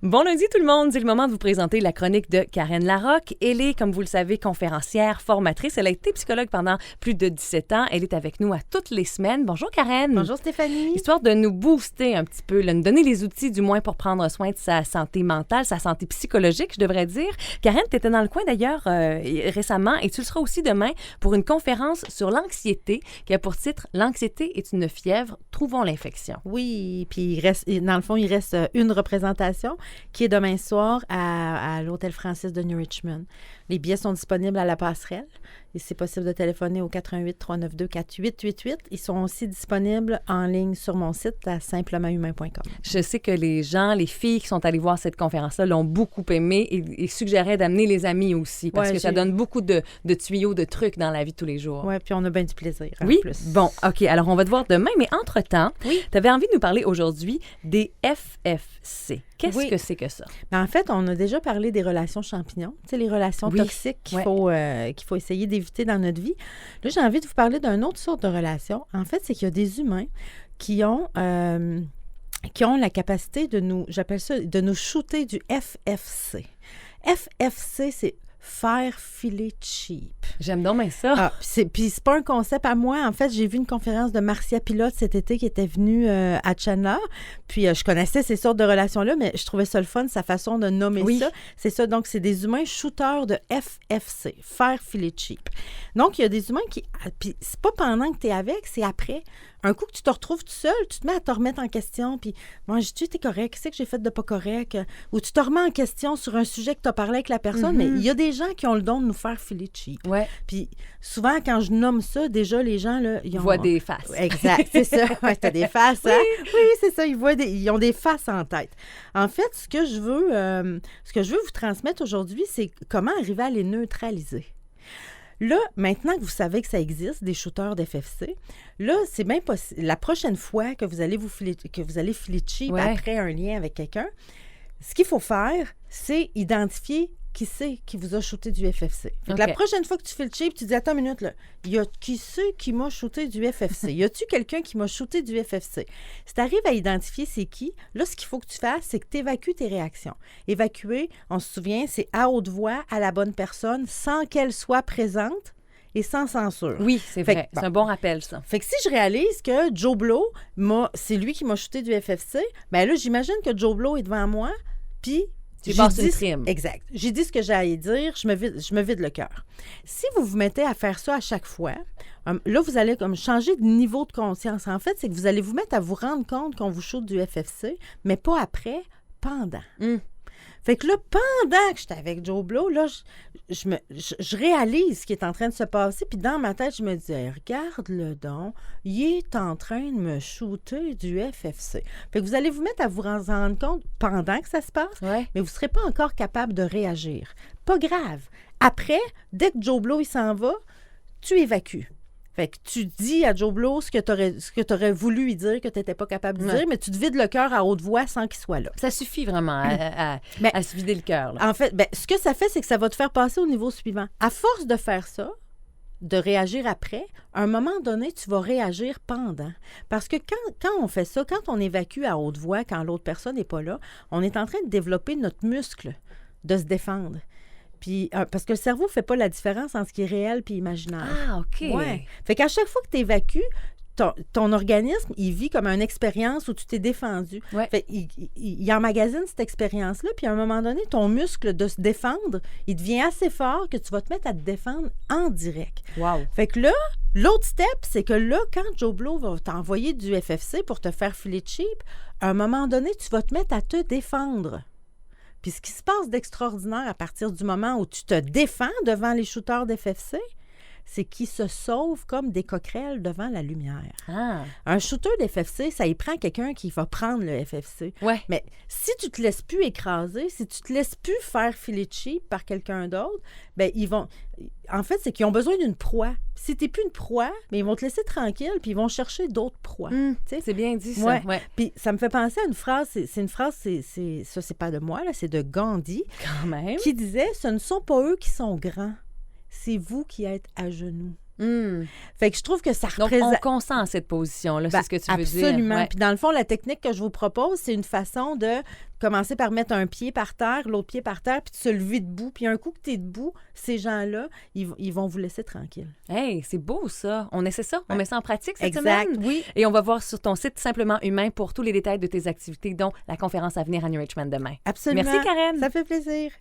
Bon lundi tout le monde, c'est le moment de vous présenter la chronique de Karen Larocque. Elle est, comme vous le savez, conférencière, formatrice. Elle a été psychologue pendant plus de 17 ans. Elle est avec nous à toutes les semaines. Bonjour Karen. Bonjour Stéphanie. Histoire de nous booster un petit peu, là, nous donner les outils du moins pour prendre soin de sa santé mentale, sa santé psychologique, je devrais dire. Karen, tu étais dans le coin d'ailleurs récemment et tu le seras aussi demain pour une conférence sur l'anxiété qui a pour titre « L'anxiété est une fièvre, trouvons l'infection ». Oui, puis dans le fond, il reste une représentation qui est demain soir à l'Hôtel Francis de New Richmond. Les billets sont disponibles à la passerelle et c'est possible de téléphoner au 418-392-4888. Ils sont aussi disponibles en ligne sur mon site à simplementhumain.com. Je sais que les gens, les filles qui sont allées voir cette conférence-là l'ont beaucoup aimé et suggéraient d'amener les amis aussi parce que ça donne beaucoup de tuyaux, de trucs dans la vie de tous les jours. Oui, puis on a bien du plaisir. Oui? En plus. Bon, OK. Alors, on va te voir demain, mais entre-temps, tu avais envie de nous parler aujourd'hui des FFC. Qu'est-ce que c'est que ça? Ben, en fait, on a déjà parlé des relations champignons, tu sais, les relations toxiques qu'il faut essayer d'éviter dans notre vie. Là, j'ai envie de vous parler d'une autre sorte de relation. En fait, c'est qu'il y a des humains qui ont la capacité de nous, j'appelle ça, de nous shooter du FFC. FFC, c'est faire filer cheap. J'aime donc bien ça. Ah, puis c'est pas un concept à moi. En fait, j'ai vu une conférence de Marcia Pilote cet été qui était venue à Chandler. Puis je connaissais ces sortes de relations-là, mais je trouvais ça le fun, sa façon de nommer ça. C'est ça. Donc, c'est des humains shooters de FFC, faire filer cheap. Donc, il y a des humains qui... Puis c'est pas pendant que tu es avec, c'est après. Un coup que tu te retrouves tout seul, tu te mets à te remettre en question, puis moi, je dis, t'es correct, qu'est-ce que j'ai fait de pas correct? Ou tu te remets en question sur un sujet que tu as parlé avec la personne, mais il y a des gens qui ont le don de nous faire filer cheap. Ouais. Puis souvent, quand je nomme ça, déjà, les gens, là, ils voient des faces. Exact, c'est ça. Ouais, t'as des faces, hein? Oui, c'est ça, ils ont des faces en tête. En fait, ce que je veux vous transmettre aujourd'hui, c'est comment arriver à les neutraliser. Là, maintenant que vous savez que ça existe, des shooters d'FFC, là, c'est bien possible. La prochaine fois que vous allez filer cheap après un lien avec quelqu'un, ce qu'il faut faire, c'est identifier qui c'est qui vous a shooté du FFC. La prochaine fois que tu files cheap, tu dis, attends une minute, là, qui c'est qui m'a shooté du FFC? Y a-tu quelqu'un qui m'a shooté du FFC? Si tu arrives à identifier c'est qui, là, ce qu'il faut que tu fasses, c'est que tu évacues tes réactions. Évacuer, on se souvient, c'est à haute voix, à la bonne personne, sans qu'elle soit présente et sans censure. Oui, c'est vrai. C'est un bon rappel, ça. Fait que si je réalise que Joe Blow, c'est lui qui m'a shooté du FFC, bien là, j'imagine que Joe Blow est devant moi, puis... Tu passes une prime. Exact. J'ai dit ce que j'ai à y dire, je me vide le cœur. Si vous vous mettez à faire ça à chaque fois, là, vous allez comme changer de niveau de conscience. En fait, c'est que vous allez vous mettre à vous rendre compte qu'on vous shoot du FFC, mais pas après, pendant. Fait que là, pendant que j'étais avec Joe Blow, là, je réalise ce qui est en train de se passer. Puis dans ma tête, je me dis, hey, regarde-le donc, il est en train de me shooter du FFC. Fait que vous allez vous mettre à vous rendre compte pendant que ça se passe, mais vous ne serez pas encore capable de réagir. Pas grave. Après, dès que Joe Blow, il s'en va, tu évacues. Fait que tu dis à Joe Blow ce que t'aurais voulu lui dire, que tu n'étais pas capable de dire, mais tu te vides le cœur à haute voix sans qu'il soit là. Ça suffit vraiment à se vider le cœur. Là. En fait, ce que ça fait, c'est que ça va te faire passer au niveau suivant. À force de faire ça, de réagir après, à un moment donné, tu vas réagir pendant. Parce que quand on fait ça, quand on évacue à haute voix, quand l'autre personne n'est pas là, on est en train de développer notre muscle de se défendre. Puis, parce que le cerveau ne fait pas la différence entre ce qui est réel et imaginaire. Ah, OK. Ouais. Fait qu'à chaque fois que tu évacues, ton organisme, il vit comme une expérience où tu t'es défendu. Ouais. Fait, il emmagasine cette expérience-là, puis à un moment donné, ton muscle de se défendre, il devient assez fort que tu vas te mettre à te défendre en direct. Wow. Fait que là, l'autre step, c'est que là, quand Joe Blow va t'envoyer du FFC pour te faire filer cheap, à un moment donné, tu vas te mettre à te défendre. Puis ce qui se passe d'extraordinaire à partir du moment où tu te défends devant les shooters d'FFC, c'est qu'ils se sauvent comme des coquerelles devant la lumière. Ah. Un shooter d'FFC, ça y prend quelqu'un qui va prendre le FFC. Ouais. Mais si tu te laisses plus écraser, si tu te laisses plus faire filer cheap par quelqu'un d'autre, bien, ils vont... En fait, c'est qu'ils ont besoin d'une proie. Si tu n'es plus une proie, bien, ils vont te laisser tranquille puis ils vont chercher d'autres proies. C'est bien dit, ça. Ouais. Ouais. Puis ça me fait penser à une phrase, ça, c'est pas de moi, là, c'est de Gandhi. Quand même. Qui disait, ce ne sont pas eux qui sont grands, c'est vous qui êtes à genoux. Fait que je trouve que ça Donc, représente... on consent à cette position-là, c'est ce que tu veux dire. Absolument. Ouais. Puis dans le fond, la technique que je vous propose, c'est une façon de commencer par mettre un pied par terre, l'autre pied par terre, puis de se lever debout. Puis un coup que tu es debout, ces gens-là, ils vont vous laisser tranquille. Hey, c'est beau ça. On essaie ça. On met ça en pratique cette Exact, semaine. oui. Et on va voir sur ton site Simplement Humain pour tous les détails de tes activités, dont la conférence à venir à New Richmond demain. Absolument. Merci, Karen. Ça fait plaisir.